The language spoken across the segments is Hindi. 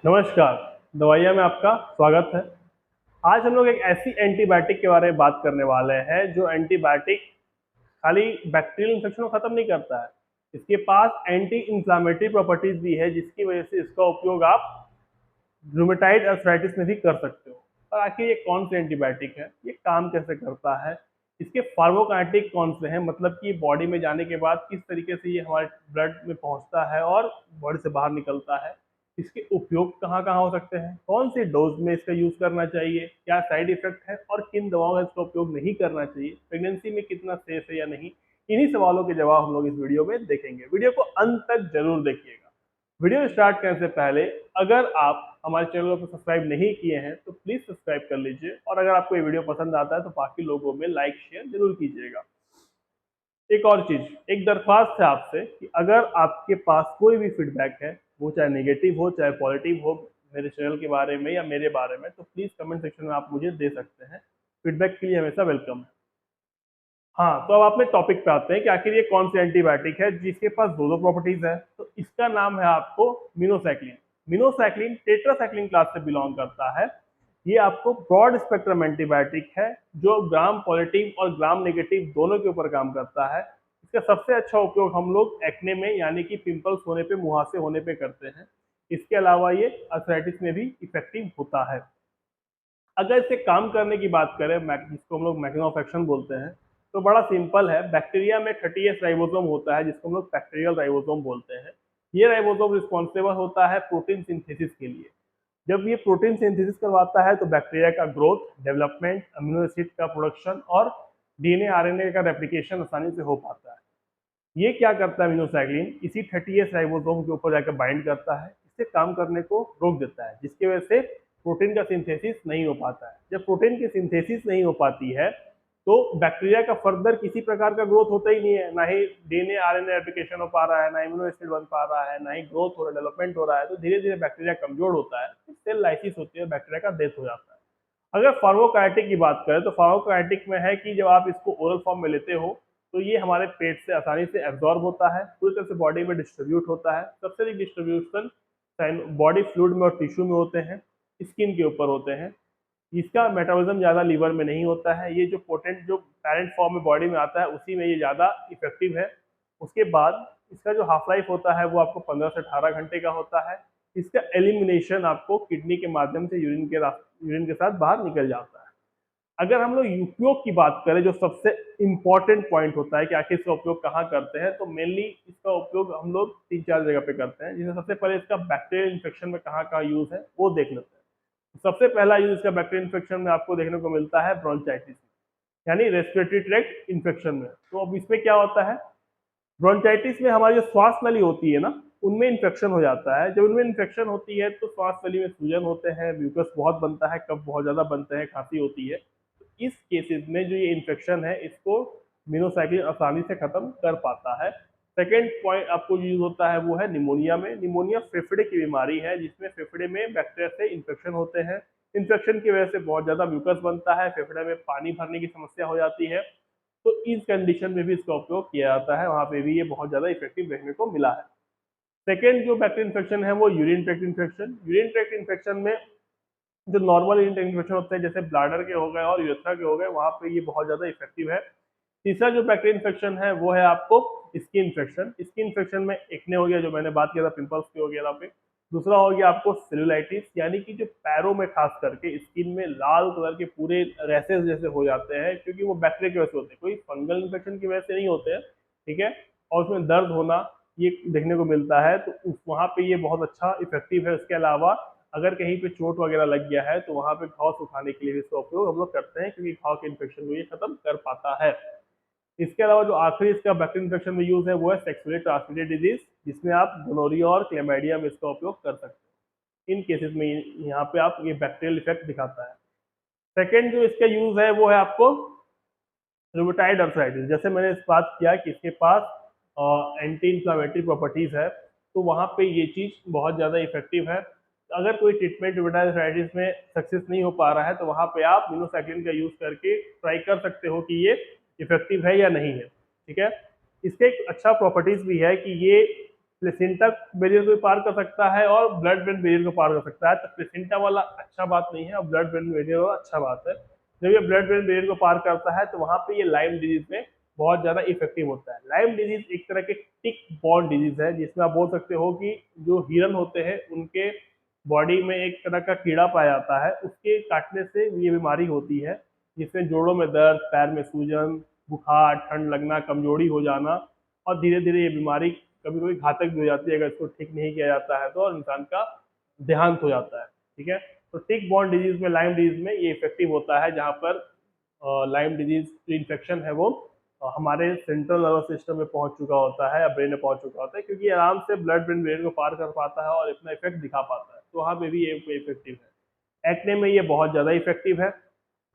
नमस्कार। दवाइयाँ में आपका स्वागत है। आज हम लोग एक ऐसी एंटीबायोटिक के बारे में बात करने वाले हैं जो एंटीबायोटिक खाली बैक्टीरियल इन्फेक्शन को खत्म नहीं करता है, इसके पास एंटी इंफ्लेमेटरी प्रॉपर्टीज भी है जिसकी वजह से इसका उपयोग आप रूमेटाइड अर्थराइटिस में भी कर सकते हो। और आखिर ये कौन सी एंटीबायोटिक है, ये काम कैसे करता है, इसके फार्माकोकाइनेटिक कौन से हैं, मतलब कि बॉडी में जाने के बाद किस तरीके से ये हमारे ब्लड में पहुंचता है और बॉडी से बाहर निकलता है, इसके उपयोग कहाँ कहाँ हो सकते हैं, कौन सी डोज में इसका यूज करना चाहिए, क्या साइड इफेक्ट है और किन दवाओं का इसका उपयोग नहीं करना चाहिए, प्रेगनेंसी में कितना सेफ है या नहीं, इन्हीं सवालों के जवाब हम लोग इस वीडियो में देखेंगे। वीडियो को अंत तक जरूर देखिएगा। वीडियो स्टार्ट करने से पहले अगर आप हमारे चैनल को सब्सक्राइब नहीं किए हैं तो प्लीज सब्सक्राइब कर लीजिए, और अगर आपको ये वीडियो पसंद आता है तो बाकी लोगों में लाइक शेयर जरूर कीजिएगा। एक और चीज, एक दरख्वास्त है आपसे कि अगर आपके पास कोई भी फीडबैक है, वो चाहे नेगेटिव हो चाहे पॉजिटिव हो, मेरे चैनल के बारे में या मेरे बारे में, तो प्लीज कमेंट सेक्शन में आप मुझे दे सकते हैं। फीडबैक के लिए हमेशा वेलकम है। हाँ, तो अब अपने टॉपिक पे आते हैं कि आखिर ये कौन सी एंटीबायोटिक है जिसके पास दो दो प्रॉपर्टीज है। तो इसका नाम है आपको मिनोसाइक्लिन। मिनोसाइक्लिन टेट्रासाइक्लिन क्लास से बिलोंग करता है। ये आपको ब्रॉड स्पेक्ट्रम एंटीबायोटिक है जो ग्राम पॉजिटिव और ग्राम नेगेटिव दोनों के ऊपर काम करता है। इसका सबसे अच्छा उपयोग हम लोग एक्ने में यानी कि पिंपल्स होने पे, मुहासे होने पे करते हैं। इसके अलावा ये अर्थराइटिस में भी इफेक्टिव होता है। अगर इसके काम करने की बात करें, जिसको हम लोग मैकेनिज्म ऑफ एक्शन बोलते हैं, तो बड़ा सिंपल है। बैक्टीरिया में 30S राइबोसोम होता है जिसको हम लोग बैक्टीरियल राइबोसोम बोलते हैं। ये राइबोसोम रिस्पॉन्सिबल होता है प्रोटीन सिंथेसिस के लिए। जब ये प्रोटीन सिंथेसिस करवाता है तो बैक्टीरिया का ग्रोथ, डेवलपमेंट, अमीनो एसिड का प्रोडक्शन और डीएनए आरएनए का रेप्लिकेशन आसानी से हो पाता है। ये क्या करता है, मिनोसाइक्लिन इसी 30S राइबोसोम के ऊपर जाकर बाइंड करता है, इससे काम करने को रोक देता है, जिसकी वजह से प्रोटीन का सिंथेसिस नहीं हो पाता है। जब प्रोटीन की सिंथेसिस नहीं हो पाती है तो बैक्टीरिया का फर्दर किसी प्रकार का ग्रोथ होता ही नहीं है, ना ही डीएनए आरएनए रेप्लिकेशन हो पा रहा है, ना इम्यूनो एसिड बन पा रहा है, ना ही ग्रोथ हो रहा है, डेवलपमेंट हो रहा है। तो धीरे धीरे बैक्टीरिया कमजोर होता है, सेल लाइसिस होती है, बैक्टीरिया का डेथ हो जाता है। अगर फार्माकोकाइनेटिक की बात करें तो फार्माकोकाइनेटिक में है कि जब आप इसको ओरल फॉर्म में लेते हो तो ये हमारे पेट से आसानी से एब्जॉर्ब होता है, पूरी तरह से बॉडी में डिस्ट्रीब्यूट होता है। सबसे अधिक डिस्ट्रीब्यूशन बॉडी फ्लूइड में और टिश्यू में होते हैं, स्किन के ऊपर होते हैं। इसका मेटाबॉलिज्म ज़्यादा लीवर में नहीं होता है। ये जो पोटेंट जो पैरेंट फॉर्म में बॉडी में आता है उसी में ये ज़्यादा इफेक्टिव है। उसके बाद इसका जो हाफ लाइफ होता है वो आपको 15 से 18 घंटे का होता है। इसका एलिमिनेशन आपको किडनी के माध्यम से यूरिन के साथ बाहर निकल जाता है। अगर हम लोग उपयोग की बात करें, जो सबसे इम्पोर्टेंट पॉइंट होता है कि आखिर इसका उपयोग कहाँ करते हैं, तो मेनली इसका उपयोग हम लोग 3-4 जगह पे करते हैं, जिसमें सबसे पहले इसका बैक्टीरियल इन्फेक्शन में कहाँ कहाँ यूज है वो देख लेते हैं। सबसे पहला यूज इसका बैक्टीरियल इन्फेक्शन में आपको देखने को मिलता है ब्रोंचाइटिस, यानी रेस्पिरेटरी ट्रैक्ट इन्फेक्शन में। तो अब इसमें क्या होता है, ब्रोंचाइटिस में हमारी जो श्वास नली होती है ना, उनमें इन्फेक्शन हो जाता है। जब उनमें इन्फेक्शन होती है तो श्वास नली में सूजन होते हैं, म्यूकस बहुत बनता है, कफ बहुत ज़्यादा बनते हैं, खांसी होती है। तो इस केसेस में जो ये इन्फेक्शन है इसको मिनोसाइक्लिन आसानी से खत्म कर पाता है। सेकेंड पॉइंट आपको यूज होता है वो है निमोनिया में। निमोनिया फेफड़े की बीमारी है जिसमें फेफड़े में बैक्टीरिया से इन्फेक्शन होते हैं। इन्फेक्शन की वजह से बहुत ज़्यादा म्यूकस बनता है, फेफड़े में पानी भरने की समस्या हो जाती है। तो इस कंडीशन में भी इसका उपयोग किया जाता है, वहाँ पे भी ये बहुत ज़्यादा इफेक्टिव देखने को मिला है। सेकेंड जो बैक्टीरियल इन्फेक्शन है वो urine tract infection. Urine tract infection में जो नॉर्मल यूरिन ट्रैक्ट इन्फेक्शन होते हैं जैसे ब्लाडर के हो गए और यूरेथ्रा के हो गए, वहाँ पे ये बहुत ज़्यादा इफेक्टिव है। तीसरा जो बैक्टीरियल इन्फेक्शन है वो है आपको स्किन इन्फेक्शन। स्किन इन्फेक्शन में एक्ने हो गया, जो मैंने बात किया था पिंपल्स की हो गया पे। दूसरा हो गया आपको सेलुलाइटिस, यानी कि जो पैरों में खास करके स्किन में लाल कलर के पूरे रैसेस जैसे हो जाते हैं, क्योंकि वो बैक्टीरिया की वजह से होते हैं, कोई फंगल इन्फेक्शन की वजह से नहीं होते हैं। ठीक है, और उसमें दर्द होना ये देखने को मिलता है, तो वहाँ पे ये बहुत अच्छा इफेक्टिव है। उसके अलावा अगर कहीं पे चोट वगैरह लग गया है तो वहाँ पे घाव सुखाने के लिए भी इसका उपयोग हम लोग करते हैं, क्योंकि घाव के इन्फेक्शन को ये खत्म कर पाता है। इसके अलावा जो आखिरी इसका बैक्टीरियल इन्फेक्शन में यूज है वो है सेक्सुअली ट्रांसमिटेड डिजीज, जिसमें आप गोनोरिया और क्लेमाइडिया में इसका उपयोग कर सकते हैं। इन केसेस में यहाँ पे आप ये बैक्टीरियल इफेक्ट दिखाता है। सेकेंड जो इसका यूज है वो है आपको रूमेटाइड अर्थराइटिस। जैसे मैंने इस बात किया कि इसके पास एंटी इंफ्लेमेटरी प्रॉपर्टीज है, तो वहाँ पे ये चीज बहुत ज्यादा इफेक्टिव है। अगर कोई ट्रीटमेंट रूमेटाइड अर्थराइटिस में सक्सेस नहीं हो पा रहा है तो वहाँ पे आप मिनोसाइक्लिन का यूज करके ट्राई कर सकते हो कि ये इफेक्टिव है या नहीं है। ठीक है, इसके एक अच्छा प्रॉपर्टीज भी है कि ये प्लेसेंटा बैरियर को पार कर सकता है और ब्लड ब्रेन बैरियर को पार कर सकता है। तो प्लेसेंटा वाला अच्छा बात नहीं है और ब्लड ब्रेन बैरियर वाला अच्छा बात है। जब ये ब्लड ब्रेन बैरियर को पार करता है तो वहां पे ये लाइम डिजीज में बहुत ज्यादा इफेक्टिव होता है। लाइम डिजीज एक तरह के टिक बॉर्न डिजीज है, जिसमें आप बोल सकते हो कि जो हिरन होते हैं उनके बॉडी में एक तरह का कीड़ा पाया जाता है, उसके काटने से ये बीमारी होती है, जिसमें जोड़ों में दर्द, पैर में सूजन, बुखार, ठंड लगना, कमजोरी हो जाना और धीरे धीरे ये बीमारी कभी कभी घातक भी हो जाती है अगर इसको ठीक नहीं किया जाता है तो, और इंसान का देहांत हो जाता है। ठीक है, तो टिक बॉर्न डिजीज में, लाइम डिजीज में ये इफेक्टिव होता है, जहाँ पर लाइम डिजीज जो इन्फेक्शन है वो हमारे सेंट्रल नर्वस सिस्टम में पहुंच चुका होता है या ब्रेन में पहुंच चुका होता है, क्योंकि आराम से ब्लड ब्रेन बैरियर को पार कर पाता है और अपना इफेक्ट दिखा पाता है, तो वहाँ पे भी ये इफेक्टिव है। एक्ने में ये बहुत ज़्यादा इफेक्टिव है।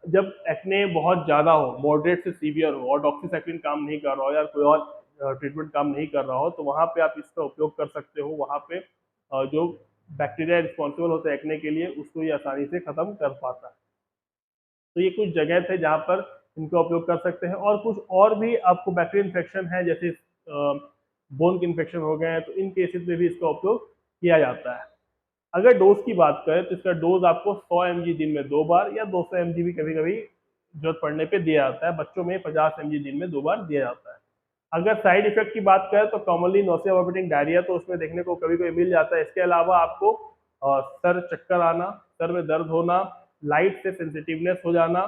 जब एक्ने बहुत ज़्यादा हो, मॉडरेट से सीवियर हो और डॉक्सीसाइक्लिन काम नहीं कर रहा हो या कोई और ट्रीटमेंट काम नहीं कर रहा हो, तो वहाँ पे आप इसका उपयोग कर सकते हो। वहाँ पे जो बैक्टीरिया रिस्पॉन्सिबल होते हैं एक्ने के लिए, उसको ये आसानी से ख़त्म कर पाता है। तो ये कुछ जगह थे जहाँ पर इनका उपयोग कर सकते हैं, और कुछ और भी आपको बैक्टीरियल इन्फेक्शन है, जैसे बोन के इन्फेक्शन हो गए हैं, तो इन केसेस में भी इसका उपयोग किया जाता है। अगर डोज की बात करें तो इसका डोज आपको 100 mg दिन में 2 बार या 200 mg भी कभी कभी जरूरत पड़ने पे दिया जाता है। बच्चों में 50 mg दिन में 2 बार दिया जाता है। अगर साइड इफेक्ट की बात करें तो कॉमनली नोसिया वॉमिटिंग डायरिया तो उसमें देखने को कभी कभी मिल जाता है। इसके अलावा आपको सर चक्कर आना, सर में दर्द होना, लाइट से सेंसिटिवनेस हो जाना,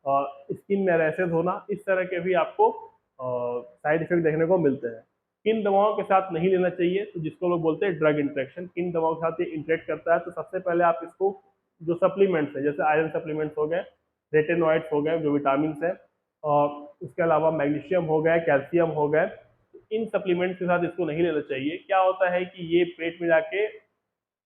स्किन में रैसेस होना, इस तरह के भी आपको साइड इफेक्ट देखने को मिलते हैं। किन दवाओं के साथ नहीं लेना चाहिए, तो जिसको लोग बोलते हैं ड्रग इंटरेक्शन, किन दवाओं के साथ ये इंटरेक्ट करता है, तो सबसे पहले आप इसको जो सप्लीमेंट्स है, जैसे आयरन सप्लीमेंट्स हो गए, रेटेनॉइड्स हो गए जो विटामिन है, और उसके अलावा मैग्नीशियम हो गए, कैल्शियम हो गए, इन सप्लीमेंट्स के साथ इसको नहीं लेना चाहिए। क्या होता है कि ये पेट में जाके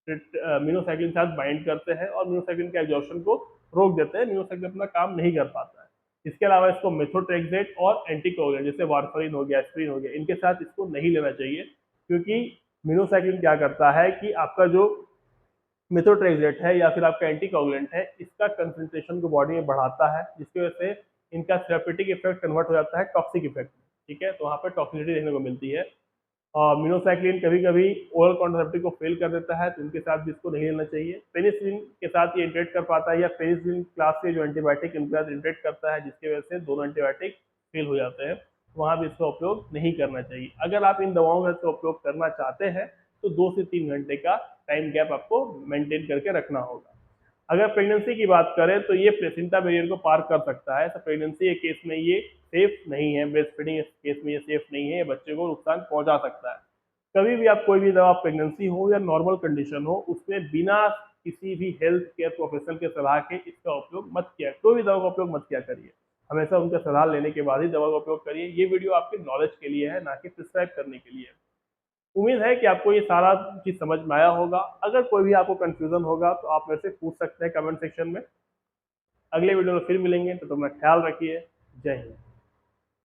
मिनोसाइक्लिन के साथ बाइंड करते हैं और मिनोसाइक्लिन के एब्जॉर्प्शन को रोक देते हैं, मिनोसाइक्लिन अपना काम नहीं कर पाता है। इसके अलावा इसको मेथोट्रेक्सेट और एंटीकोगुलेंट जैसे वारफरिन हो गया, एस्प्रिन हो गया, इनके साथ इसको नहीं लेना चाहिए, क्योंकि मिनोसाइक्लिन क्या करता है कि आपका जो मेथोट्रेक्सेट है या फिर आपका एंटीकोगुलेंट है, इसका कंसंट्रेशन को बॉडी में बढ़ाता है, जिसकी वजह से इनका थेरेपेटिक इफेक्ट कन्वर्ट हो जाता है टॉक्सिक इफेक्ट। ठीक है, तो वहाँ पर टॉक्सिसिटी देखने को मिलती है। मिनोसाइक्लिन कभी कभी ओरल कॉन्ट्रासेप्टिव को फेल कर देता है, तो उनके साथ भी इसको नहीं लेना चाहिए। पेनिसिलिन के साथ ये इंटरेक्ट कर पाता है, या पेनिसिलिन क्लास के जो एंटीबायोटिक इनके साथ इंटरेक्ट करता है, जिसकी वजह से दोनों एंटीबायोटिक फेल हो जाते हैं, वहाँ भी इसका उपयोग नहीं करना चाहिए। अगर आप इन दवाओं का इसका उपयोग करना चाहते हैं तो 2 से 3 घंटे का टाइम गैप आपको मेंटेन करके रखना होगा। अगर प्रेगनेंसी की बात करें तो ये प्लेसेंटा बैरियर को पार कर सकता है, तो प्रेगनेंसी के केस में ये सेफ नहीं है, ब्रेस्ट फीडिंग केस में ये सेफ नहीं है, ये बच्चे को नुकसान पहुंचा सकता है। कभी भी आप कोई भी दवा, प्रेगनेंसी हो या नॉर्मल कंडीशन हो, उसमें बिना किसी भी हेल्थ केयर प्रोफेशनल के सलाह के इसका उपयोग मत किया, कोई भी दवा का उपयोग मत किया करिए। हमेशा उनका सलाह लेने के बाद ही दवा का उपयोग करिए। ये वीडियो आपके नॉलेज के लिए है, ना कि प्रिस्क्राइब करने के लिए। उम्मीद है कि आपको ये सारा चीज समझ में आया होगा। अगर कोई भी आपको कंफ्यूजन होगा तो आप मेरे से पूछ सकते हैं कमेंट सेक्शन में। अगले वीडियो में फिर मिलेंगे, तो अपना ख्याल रखिए। जय हिंद।